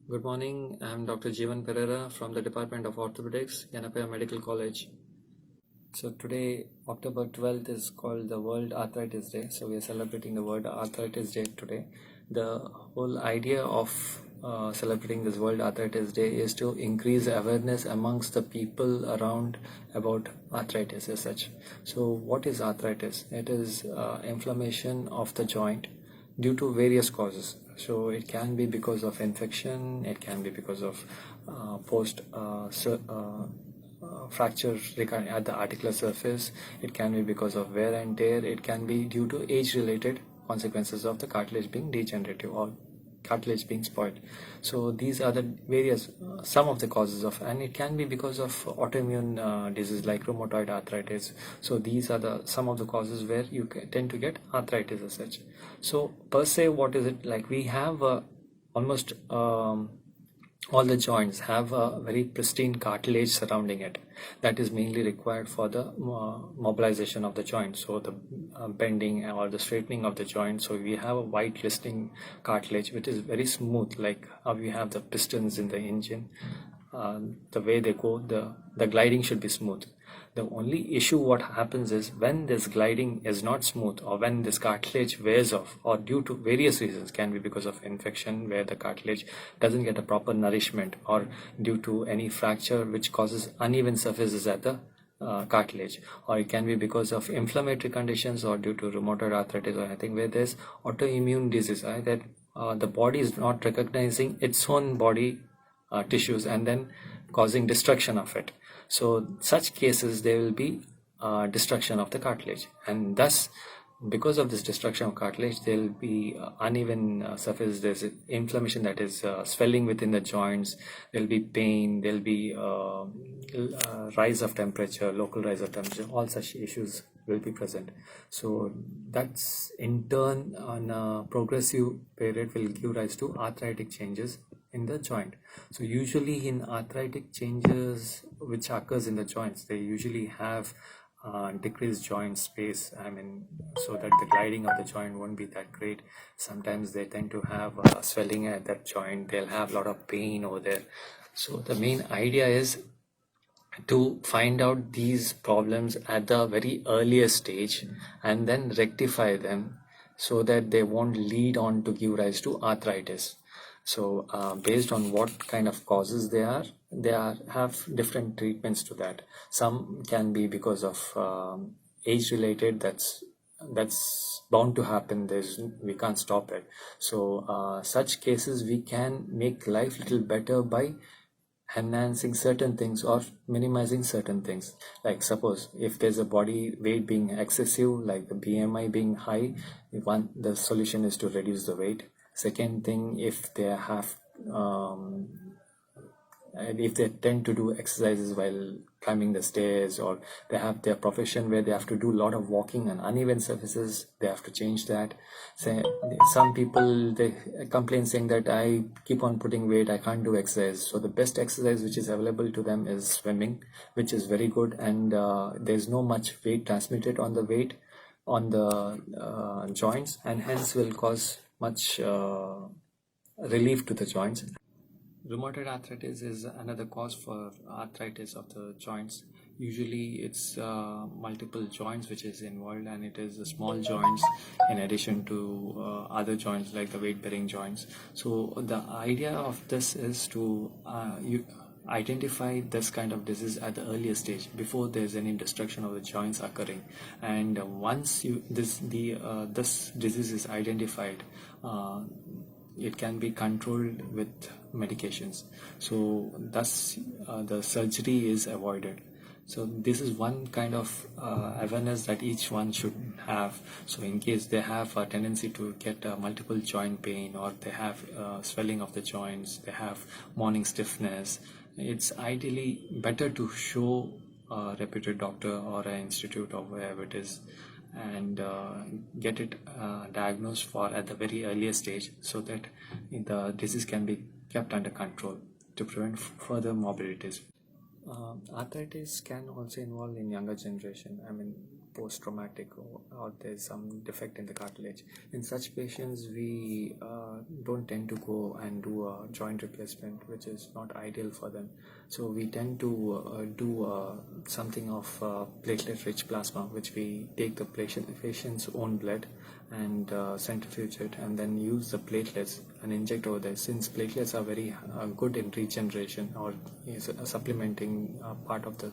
Good morning. I'm Dr. Jeevan Pereira from the Department of Orthopedics, Yanapaya Medical College. So today, October 12th is called the World Arthritis Day. So we are celebrating the World Arthritis Day today. The whole idea of celebrating this World Arthritis Day is to increase awareness amongst the people around about arthritis as such. So what is arthritis? It is inflammation of the joint due to various causes. So it can be because of infection, it can be because of post fracture at the articular surface, it can be because of wear and tear, it can be due to age related consequences of the cartilage being degenerative or cartilage being spoiled. So these are the various some of the causes of, and it can be because of autoimmune disease like rheumatoid arthritis. So these are the some of the causes where you tend to get arthritis as such. So per se, what is it like? We have almost all the joints have a very pristine cartilage surrounding it that is mainly required for the mobilization of the joint, so the bending or the straightening of the joint. So we have a white glistening cartilage which is very smooth, like how we have the pistons in the engine. The way they go, the gliding should be smooth. The only issue what happens is when this gliding is not smooth, or when this cartilage wears off, or due to various reasons, can be because of infection where the cartilage doesn't get a proper nourishment, or due to any fracture which causes uneven surfaces at the cartilage, or it can be because of inflammatory conditions or due to rheumatoid arthritis or anything where there's autoimmune disease, right? That the body is not recognizing its own body tissues and then causing destruction of it. So such cases, there will be destruction of the cartilage, and thus because of this destruction of cartilage, there will be uneven surface. There's inflammation, that is swelling within the joints. There'll be pain, there'll be rise of temperature, local rise of temperature. All such issues will be present. So that's in turn on a progressive period will give rise to arthritic changes in the joint. So usually in arthritic changes which occurs in the joints, they usually have decreased joint space. So that the gliding of the joint won't be that great. Sometimes they tend to have swelling at that joint. They'll have a lot of pain over there. So the main idea is to find out these problems at the very earliest stage and then rectify them so that they won't lead on to give rise to arthritis. So based on what kind of causes they have different treatments to that. Some can be because of age related. That's bound to happen. We can't stop it. So such cases we can make life little better by enhancing certain things or minimizing certain things. Like suppose if there's a body weight being excessive, like the BMI being high, the solution is to reduce the weight. Second thing, if they have and if they tend to do exercises while climbing the stairs, or they have their profession where they have to do a lot of walking on uneven surfaces, they have to change that. Some people, they complain saying that I keep on putting weight, I can't do exercise. So the best exercise which is available to them is swimming, which is very good, and there's no much weight transmitted on the joints, and hence will cause much relief to the joints. Rheumatoid arthritis is another cause for arthritis of the joints. Usually it's multiple joints which is involved, and it is the small joints in addition to other joints like the weight bearing joints. So the idea of this is to identify this kind of disease at the earliest stage before there's any destruction of the joints occurring. And once this disease is identified, it can be controlled with medications. So thus the surgery is avoided. So this is one kind of awareness that each one should have. So in case they have a tendency to get multiple joint pain, or they have swelling of the joints, they have morning stiffness, it's ideally better to show a reputed doctor or an institute or wherever it is, and get it diagnosed for at the very earliest stage, so that the disease can be kept under control to prevent further morbidities. Arthritis can also involve in younger generation. post-traumatic, or there's some defect in the cartilage. In such patients, we don't tend to go and do a joint replacement, which is not ideal for them. So we tend to do something of platelet-rich plasma, which we take the patient's own blood and centrifuge it, and then use the platelets and inject over there. Since platelets are very good in regeneration, or is a supplementing part of the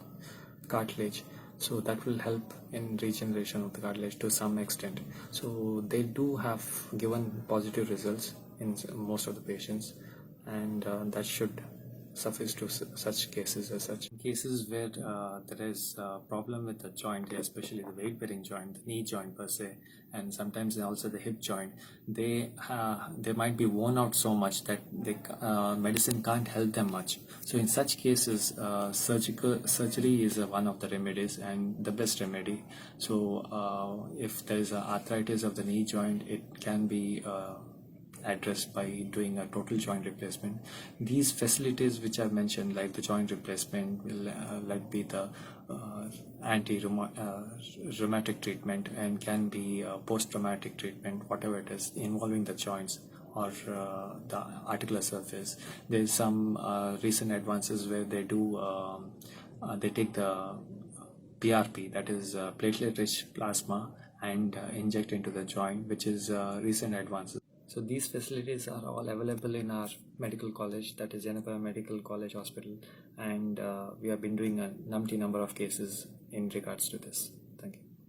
cartilage, so that will help in regeneration of the cartilage to some extent. So they do have given positive results in most of the patients, and that should suffice to such cases. As such cases where there is a problem with the joint, especially the weight bearing joint, the knee joint per se, and sometimes also the hip joint, they might be worn out so much that medicine can't help them much. So in such cases, surgery is one of the remedies and the best remedy. So if there is arthritis of the knee joint, it can be addressed by doing a total joint replacement. These facilities which I've mentioned, like the joint replacement, will like be the anti-rheumatic treatment, and can be post-traumatic treatment, whatever it is, involving the joints or the articular surface. There's some recent advances where they do they take the PRP, that is platelet-rich plasma, and inject into the joint, which is recent advances. So these facilities are all available in our medical college, that is Janapaya Medical College Hospital, and we have been doing a numpty number of cases in regards to this.